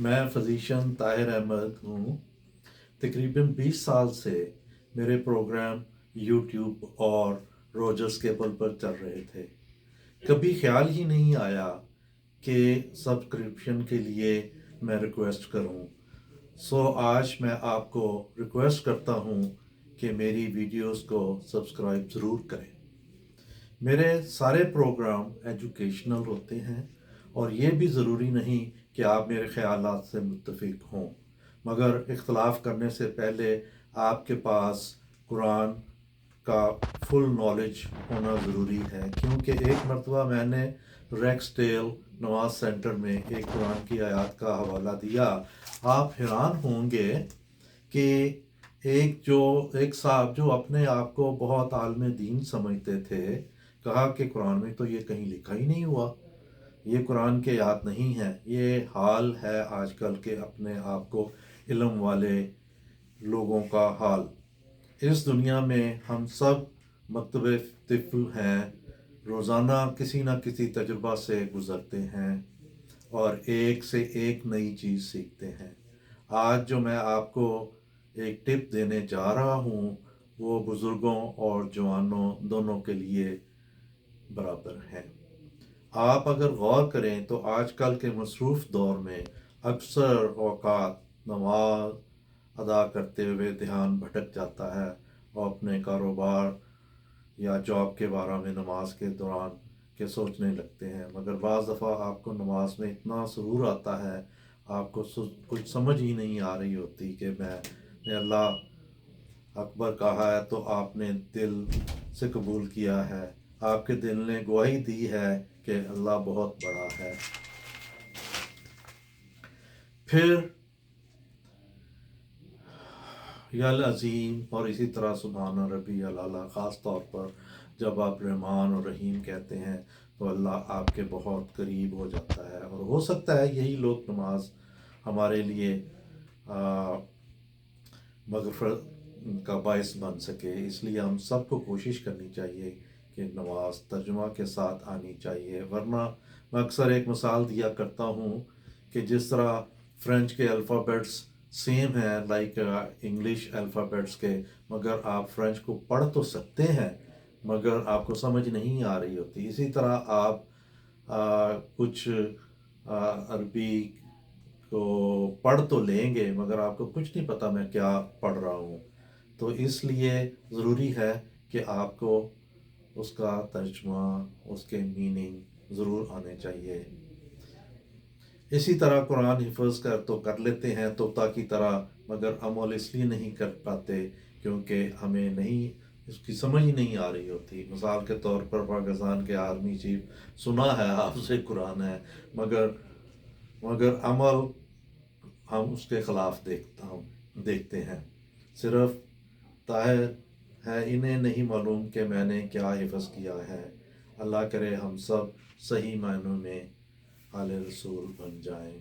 मैं फ़ज़ीशन ताहिर अहमद हूँ। तकरीबन 20 साल से मेरे प्रोग्राम यूट्यूब और रोजर्स केबल पर चल रहे थे। कभी ख्याल ही नहीं आया कि सब्सक्रिप्शन के लिए मैं रिक्वेस्ट करूँ। आज मैं आपको रिक्वेस्ट करता हूँ कि मेरी वीडियोस को सब्सक्राइब ज़रूर करें। मेरे सारे प्रोग्राम एजुकेशनल होते हैं और ये भी ज़रूरी नहीं कि आप मेरे ख़यालात से मुत्तफ़िक हों, मगर इख्तलाफ करने से पहले आपके पास कुरान का फुल नॉलेज होना ज़रूरी है। क्योंकि एक मरतबा मैंने रेक्सडेल नवाज सेंटर में एक कुरान की आयत का हवाला दिया। आप हैरान होंगे कि एक साहब जो अपने आप को बहुत आलिम दीन समझते थे, कहा कि कुरान में तो ये कहीं लिखा ही नहीं हुआ, ये कुरान के आयत नहीं है। ये हाल है आजकल के अपने आप को इल्म वाले लोगों का हाल। इस दुनिया में हम सब मकतब तिफ़ल हैं, रोज़ाना किसी न किसी तजुर्बा से गुज़रते हैं और एक से एक नई चीज़ सीखते हैं। आज जो मैं आपको एक टिप देने जा रहा हूँ वो बुज़ुर्गों और जवानों दोनों के लिए बराबर है। आप अगर गौर करें तो आजकल के मसरूफ़ दौर में अक्सर औक़ात नमाज अदा करते हुए ध्यान भटक जाता है और अपने कारोबार या जॉब के बारे में नमाज के दौरान के सोचने लगते हैं। मगर बाज़ दफ़ा आपको नमाज में इतना सुरूर आता है, आपको कुछ समझ ही नहीं आ रही होती कि मैंने अल्लाह अकबर कहा है तो आपने दिल से कबूल किया है, आपके दिल ने गवाही दी है कि अल्लाह बहुत बड़ा है। फिर यल अज़ीम और इसी तरह सुभान रब्बी अला, ख़ास तौर पर जब आप रहमान और रहीम कहते हैं तो अल्लाह आपके बहुत करीब हो जाता है। और हो सकता है यही लोग नमाज हमारे लिए मग़फ़िरत का बायस बन सके। इसलिए हम सबको कोशिश करनी चाहिए कि नमाज तर्जुमा के साथ आनी चाहिए। वरना मैं अक्सर एक मिसाल दिया करता हूँ कि जिस तरह फ़्रेंच के अल्फ़ाबेट्स सेम है लाइक इंग्लिश अल्फ़ाबेट्स के, मगर आप फ़्रेंच को पढ़ तो सकते हैं मगर आपको समझ नहीं आ रही होती। इसी तरह आप कुछ अरबी को पढ़ तो लेंगे मगर आपको कुछ नहीं पता मैं क्या पढ़ रहा हूँ। तो इसलिए ज़रूरी है कि आपको उसका तर्जुमा, उसके मीनिंग ज़रूर आने चाहिए। इसी तरह कुरान हिफ़्ज़ कर लेते हैं तोता की तरह, मगर अमल इसलिए नहीं कर पाते क्योंकि हमें नहीं इसकी समझ ही नहीं आ रही होती। मिसाल के तौर पर पाकिस्तान के आर्मी चीफ सुना है आपसे कुरान है, मगर मगर अमल हम उसके ख़िलाफ़ देखते हैं। सिर्फ़ ताहिर है इन्हें नहीं मालूम कि मैंने क्या हिफ़्ज़ किया है। अल्लाह करे हम सब सही मायनों में आले रसूल बन जाएं।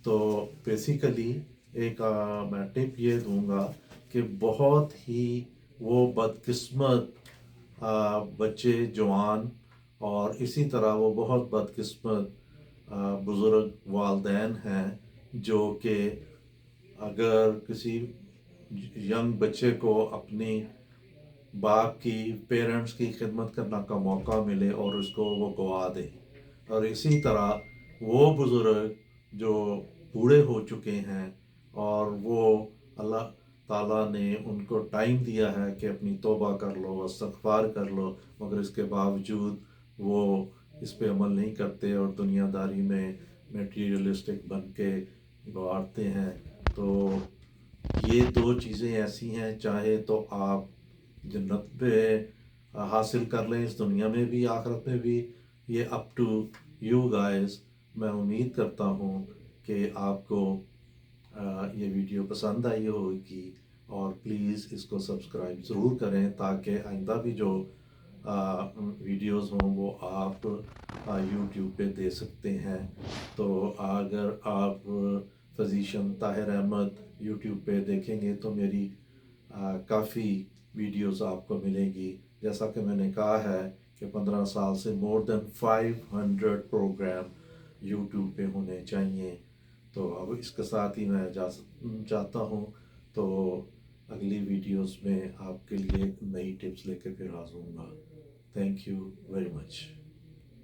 तो बेसिकली एक मैं टिप ये दूंगा कि बहुत ही वो बदकिस्मत बच्चे जवान और इसी तरह वो बहुत बदकिस्मत बुज़ुर्ग वालदैन हैं जो कि अगर किसी यंग बच्चे को अपनी बाप की पेरेंट्स की खिदमत करने का मौका मिले और उसको वो गवा दे। और इसी तरह वो बुज़ुर्ग जो बूढ़े हो चुके हैं और वो अल्लाह ताला ने उनको टाइम दिया है कि अपनी तौबा कर लो, इस्तिग़फ़ार कर लो, मगर इसके बावजूद वो इस पे अमल नहीं करते और दुनियादारी में मटीरियलिस्टिक बन के गुज़ारते हैं। तो ये दो चीज़ें ऐसी हैं, चाहे तो आप जन्नत पे हासिल कर लें इस दुनिया में भी आखिरत में भी, ये अप टू यू गाइस। मैं उम्मीद करता हूँ कि आपको ये वीडियो पसंद आई होगी और प्लीज़ इसको सब्सक्राइब ज़रूर करें ताकि आइंदा भी जो वीडियोस हों वो आप यूट्यूब पे दे सकते हैं। तो अगर आप फ़ज़ीशन ताहिर अहमद यूट्यूब पे देखेंगे तो मेरी काफ़ी वीडियोस आपको मिलेगी। जैसा कि मैंने कहा है कि 15 साल से मोर देन 500 प्रोग्राम यूट्यूब पे होने चाहिए। تو اب اس کے ساتھ ہی میں چاہتا ہوں، تو اگلی ویڈیوز میں آپ کے لیے نئی ٹپس لے کے پھر حاضر ہوں گا. Thank you very much.